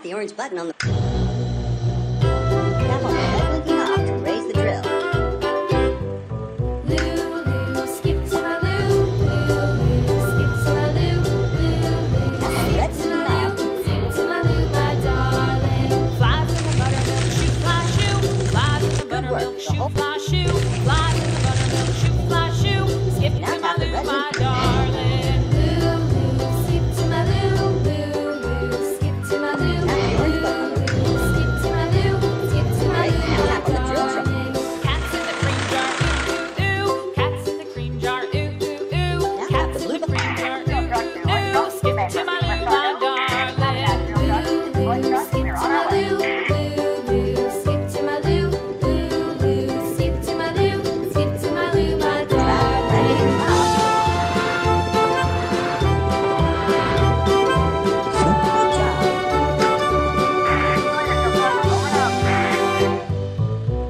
Tap the orange button on the... Tap on the red blinking knob to raise the drill. Loo, skip to my loo. Loo, skip to my loo. Loo, Tap on the red blinking knob. skip to my loo, my darling. Flies in the buttermilk shoe, fly shoe. Flies in the buttermilk shoe, fly shoe. Flies in the buttermilk shoe, fly shoe. Skip to my loo, my darling. Loo, skip to my loo. Loo, skip to my loo. Tap the orange button on the... Skip to my loo, skip to my Great, loo, now my tap on the drill tray. darling. Cats in the cream jar, ooh, ooh, ooh. Cats in the cream jar, ooh, ooh, ooh. Now tap Cats the in blue the button. cream jar, ooh, ooh, ooh. Skip to my loo, my darling. Loo, skip to my loo. Loo, skip to my loo. Loo, skip to my loo. Skip to my loo, my Tap the red blinking darling. knob. Good job.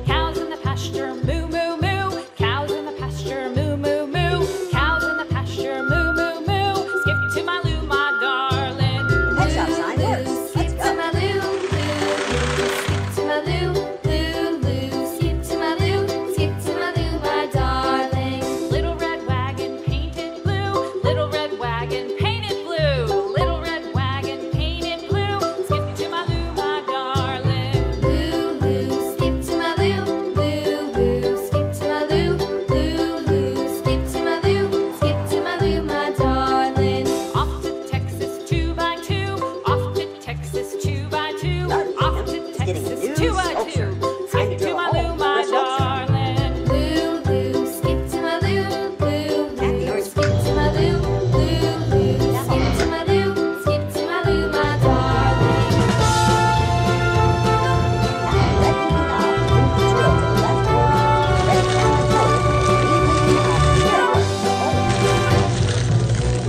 Cows in the pasture, moo, moo, moo. Cows in the pasture, moo, moo, moo. Cows in the pasture, moo, moo, moo. Skip to my loo, my darling. Pet shop sign works. Skip Let's to go. my loo, skip to my loo, skip to my loo, skip to my loo, my darling. Little red wagon painted blue, little red wagon painted blue, little red wagon painted blue. Skip to my loo, my darling. Skip to my loo, skip to my loo, skip to my loo, skip to my loo, my darling. Off to Texas 2x2, off to Texas 2x2, off to Texas 2x2. Skip to my loo, my darling. Skip to my loo, Tap the orange skip to my loo, skip to my loo, skip to my loo, my darling. Tap the red blinking knob to move the drill to the left or right. Red tap the color. Green blinking knob to turn it.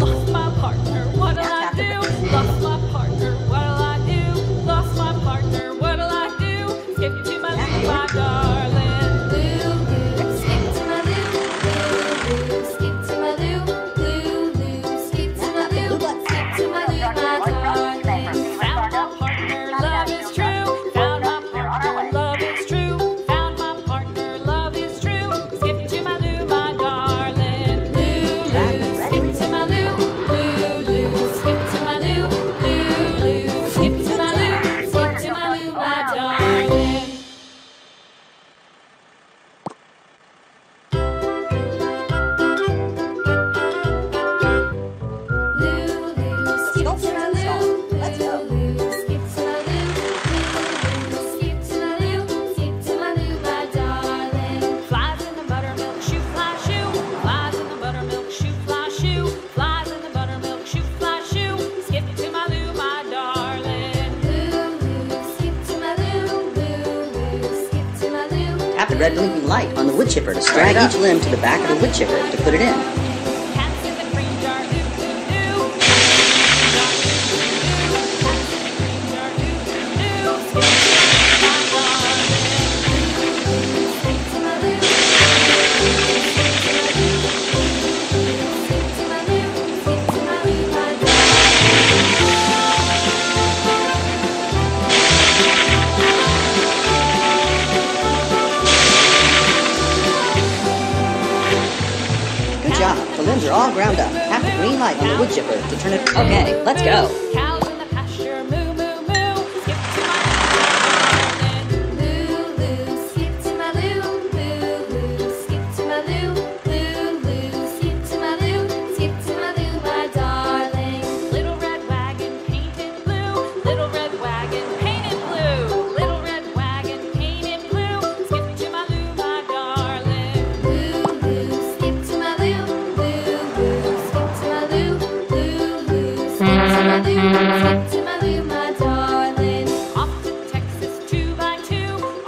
Lost my partner, what'll I do? Lost my partner, what'll I do? Lost my partner, what'll I do? Skip to my loo, my darling. Skip to my loo, skip to my loo, skip to my loo, skip to my loo, my darling. Found my partner, love is true. Found my partner, love is true. Found my partner, love is true. Skip to my loo, my darling. Skip to my loo, skip to my loo, skip to my loo, skip to my loo, my darling. Skip to my loo, Let's go. skip to my loo, skip to my loo, skip to my loo, my darling. Flies in the buttermilk shoe, fly shoe. Flies in the buttermilk shoe, fly shoe. Flies in the buttermilk shoe, fly shoe. Skip to my loo, my darling. Skip to my loo, skip to my loo. Tap the red blinking light on the wood chipper to drag each limb to the back of the wood chipper to put it in. Cats in the cream jar, ooh, ooh, ooh. Cats in the cream jar, ooh, ooh, ooh. Skip to my loo, skip to my loo, skip to my loo, my Good job. The limbs are all ground up. Tap the green light on the wood chipper to turn it. Okay, let's go. Cows in the pasture, moo, moo, moo. Skip to my loo, skip to my loo, skip to my loo, skip to my loo, skip to my loo, my darling. Little red wagon painted blue, little red wagon painted blue, little red wagon painted blue. Skip to my loo, my darling. Skip to my loo, skip to my loo, skip to my loo, skip to my loo, my darling. Off to Texas 2x2,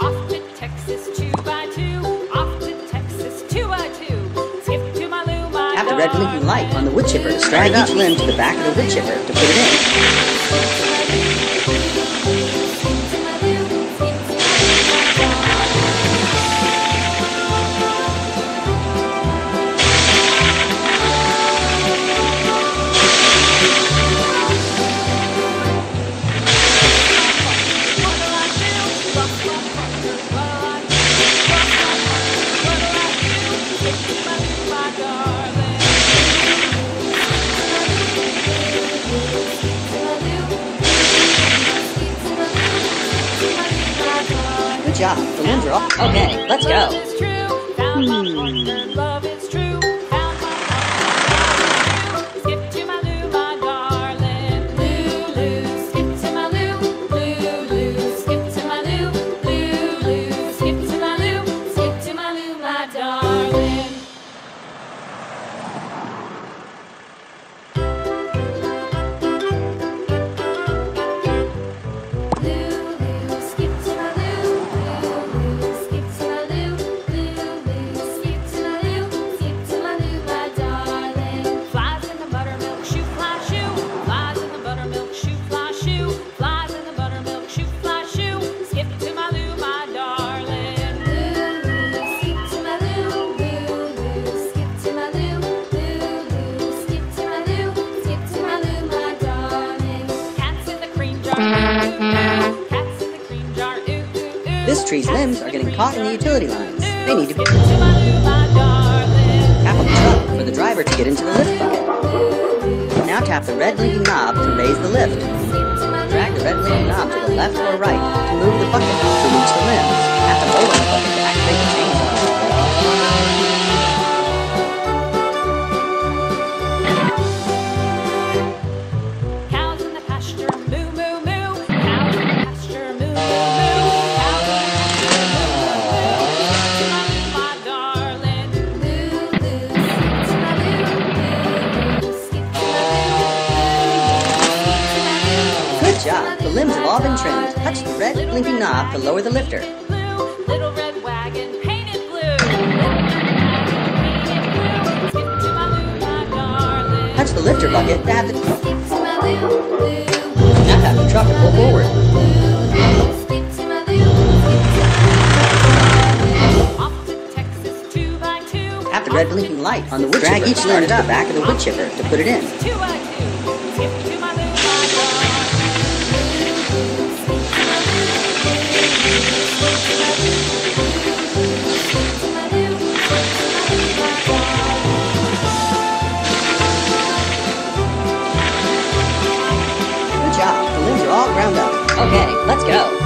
off to Texas 2x2, off to Texas 2x2. Skip to my loo, my Tap the red blinking darling. light on the wood chipper to drag each limb to the back of the wood chipper to put it in. Good job. The limbs are all... Okay, let's go. Love is true. Found my partner. Love is true. Found my partner. Skip to my Lou, my darling. Lulu, skip to my Lou. Lulu, skip to my Lou. Lulu, skip to my Lou. Skip to my Lou, my darling. Lulu, skip to my Lou. Lulu, skip to my Lou. Lulu, skip to my Lou. Skip to my Lou, my darling. Flies in the buttermilk shoe, fly shoe. Flies in the buttermilk shoe, fly shoe. Flies in the buttermilk shoe, fly shoe. Skip to my Lou, my darling. Lulu, skip to my Lou. Lulu, skip to my Lou. Lulu, skip to my Lou. Skip to my Lou, my darling. Cats in the cream jar. Cats in the cream jar. Ooh, ooh, ooh. This tree's limbs are getting caught in the utility lines. They need to be... Skip to my Lou, my darling. Tap on the truck for the driver to get into the lift bucket. Now tap the red blinking knob to raise the lift. Drag the red blinking knob to the left or right to move the bucket to reach the limbs. Tap the hold on the bucket to activate the chainsaw. Cows in the pasture, moo moo moo. Cows in the pasture, moo moo moo. Cows in the pasture, moo moo moo. Skip to my Lou, my darling. Lulu, skip to my Lou. Lulu, skip to my Lou. Good job. The limbs have all been trimmed. Touch the red blinking knob to lower the lifter. Little red wagon painted blue. Little red wagon painted blue. Skip to my Lou, my darling. Touch the lifter bucket to have the... Skip to my Lou, Lou. Now tap the truck to pull forward. Skip to my Lou, skip to my Lou. Off to Texas 2x2. Tap the red blinking light on the wood chipper. Drag each limb to the back of the wood chipper to put it in. 2x2. Skip to my Lou, my darling. Good job. The limbs are all ground up. Okay, let's go.